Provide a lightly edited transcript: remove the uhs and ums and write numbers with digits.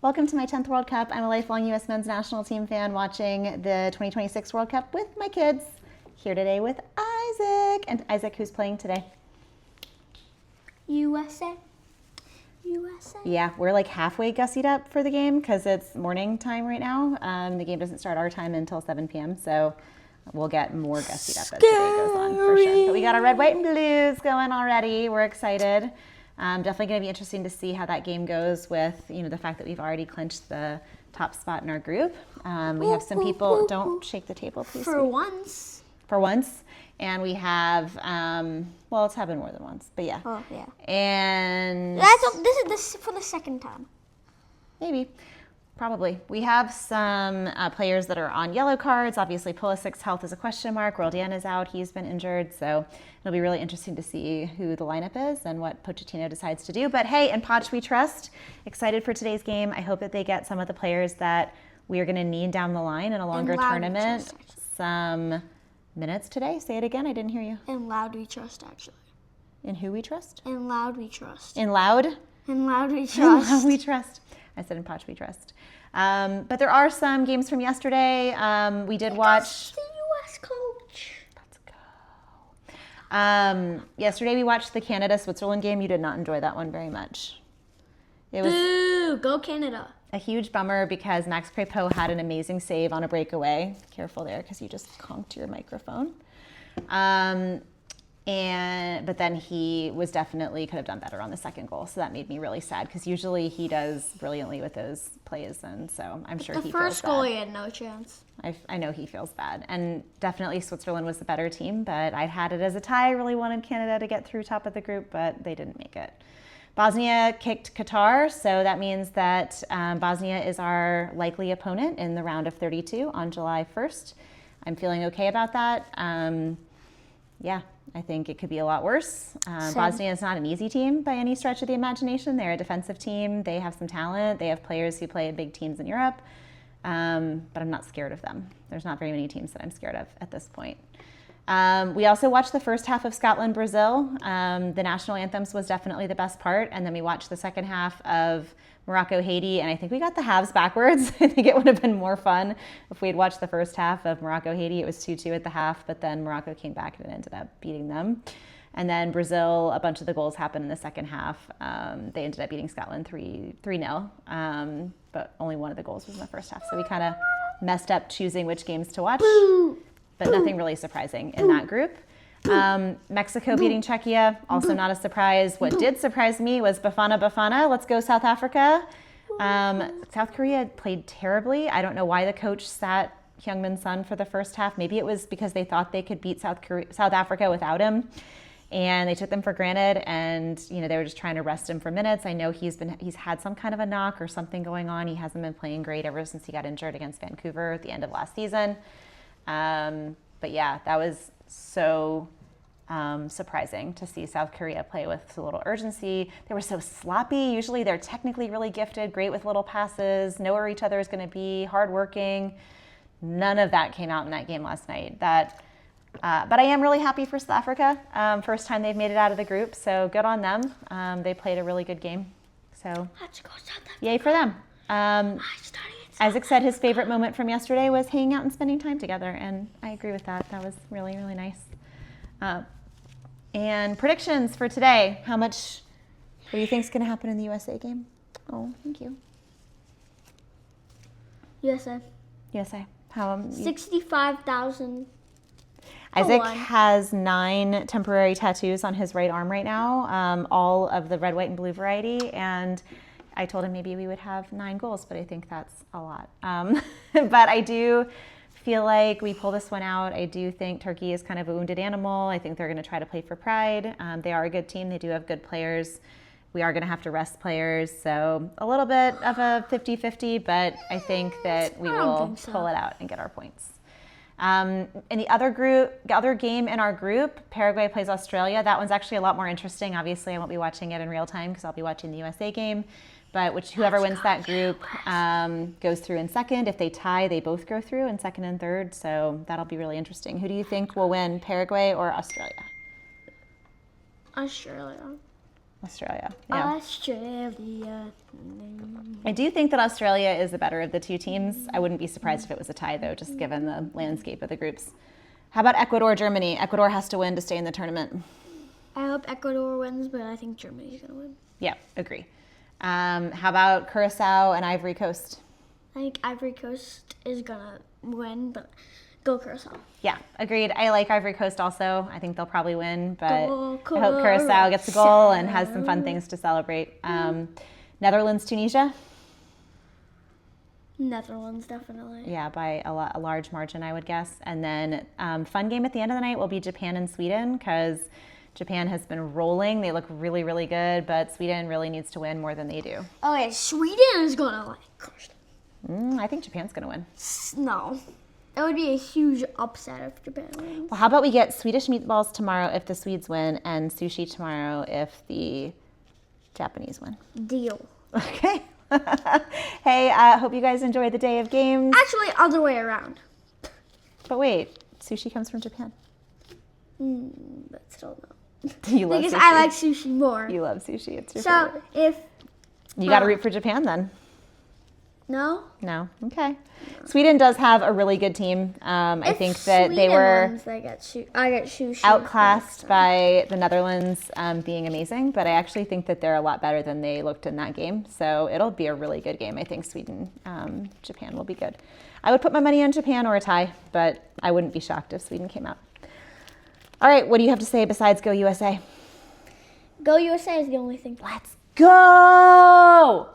Welcome to my 10th World Cup. I'm a lifelong U.S. men's national team fan watching the 2026 World Cup with my kids. Here today with Isaac. And Isaac, who's playing today? USA. Yeah, we're like halfway gussied up for the game because it's morning time right now. The game doesn't start our time until 7 p.m., so we'll get more gussied up as the day goes on for sure. But we got our red, white, and blues going already. We're excited. Definitely going to be interesting to see how that game goes with, the fact that we've already clinched the top spot in our group. We have some people, don't shake the table, please. For once. And we have, well, it's happened more than once, but yeah. Oh, yeah. And This is for the second time. Maybe. Probably. We have some players that are on yellow cards. Obviously, Pulisic's health is a question mark. Roldan is out. He's been injured. So it'll be really interesting to see who the lineup is and what Pochettino decides to do. But hey, in Poch we trust. Excited for today's game. I hope that they get some of the players that we are going to need down the line in a longer tournament. Some minutes today. Say it again. I didn't hear you. In loud we trust, actually. In who we trust? In loud we trust. In loud? In loud we trust. In loud we trust. I said in Poch we trust. But there are some games from yesterday. We did watch. The U.S. coach. Let's go. Yesterday we watched the Canada-Switzerland game. You did not enjoy that one very much. It was Boo! Go Canada. a huge bummer because Max Crepeau had an amazing save on a breakaway. Careful there because you just conked your microphone. But then he was definitely could have done better on the second goal. So that made me really sad because usually he does brilliantly with those plays. And so I'm sure he feels bad. The first goal he had no chance. I know he feels bad. And definitely Switzerland was the better team, but I had it as a tie. I really wanted Canada to get through top of the group, but they didn't make it. Bosnia kicked Qatar, so that means that Bosnia is our likely opponent in the round of 32 on July 1st. I'm feeling okay about that. Yeah, I think it could be a lot worse. Bosnia is not an easy team by any stretch of the imagination. They're a defensive team. They have some talent. They have players who play in big teams in Europe. But I'm not scared of them. There's not very many teams that I'm scared of at this point. We also watched the first half of Scotland-Brazil. The national anthems was definitely the best part. And then we watched the second half of Morocco-Haiti, and I think we got the halves backwards. I think it would have been more fun if we had watched the first half of Morocco-Haiti. It was 2-2 at the half, but then Morocco came back and ended up beating them. And then Brazil, a bunch of the goals happened in the second half. They ended up beating Scotland 3-0, but only one of the goals was in the first half. So we kind of messed up choosing which games to watch, but nothing really surprising in that group. Mexico beating Czechia, also not a surprise. What did surprise me was Bafana. Let's go South Africa. South Korea played terribly. I don't know why the coach sat Heung-min Son for the first half. Maybe it was because they thought they could beat South Africa without him. And they took them for granted, and they were just trying to rest him for minutes. I know he's had some kind of a knock or something going on. He hasn't been playing great ever since he got injured against Vancouver at the end of last season. But yeah, that was so surprising to see South Korea play with so little urgency. They were so sloppy. Usually they're technically really gifted, great with little passes, know where each other is going to be, hardworking. None of that came out in that game last night. But I am really happy for South Africa. First time they've made it out of the group, so good on them. They played a really good game. So Let's go South Africa. Yay for them. Isaac said his favorite moment from yesterday was hanging out and spending time together, and I agree with that. That was really, really nice. And predictions for today. What do you think is going to happen in the USA game? Oh, thank you. USA. 65,000. Isaac has 9 temporary tattoos on his right arm right now, all of the red, white, and blue variety, and I told him maybe we would have 9 goals, but I think that's a lot. But I do feel like we pull this one out. I do think Turkey is kind of a wounded animal. I think they're going to try to play for pride. They are a good team. They do have good players. We are going to have to rest players. So a little bit of a 50-50, but I think that we will pull it out and get our points. In the other game in our group, Paraguay plays Australia. That one's actually a lot more interesting. Obviously, I won't be watching it in real time because I'll be watching the USA game. But whoever wins that group goes through in second. If they tie, they both go through in second and third. So that'll be really interesting. Who do you think will win, Paraguay or Australia? Australia. Australia. Yeah. Australia. I do think that Australia is the better of the two teams. I wouldn't be surprised if it was a tie, though, just given the landscape of the groups. How about Ecuador, Germany? Ecuador has to win to stay in the tournament. I hope Ecuador wins, but I think Germany's going to win. Yeah, agree. How about Curacao and Ivory Coast? I think Ivory Coast is going to win, but go Curacao. Yeah, agreed. I like Ivory Coast also. I think they'll probably win, but Go I hope Curacao gets a goal and has some fun things to celebrate. Netherlands, Tunisia? Netherlands, definitely. Yeah, by a large margin, I would guess. And then fun game at the end of the night will be Japan and Sweden, because Japan has been rolling. They look really, really good, but Sweden really needs to win more than they do. Oh, yeah, Sweden is going to, crush them. I think Japan's going to win. No. It would be a huge upset if Japan wins. Well, how about we get Swedish meatballs tomorrow if the Swedes win, and sushi tomorrow if the Japanese win? Deal. Okay. Hey, hope you guys enjoyed the day of games. Actually, other way around. But wait, sushi comes from Japan. But still no. You love Because sushi. I like sushi more. You love sushi. It's your So, favorite. if... You got to root for Japan then. No? No? Okay. Sweden does have a really good team. I If think that they Sweden were wins, I get sushi. outclassed by the Netherlands being amazing, but I actually think that they're a lot better than they looked in that game. So it'll be a really good game. I think Sweden, Japan will be good. I would put my money on Japan or a tie, but I wouldn't be shocked if Sweden came out. All right, what do you have to say besides Go USA? Go USA is the only thing. Let's go!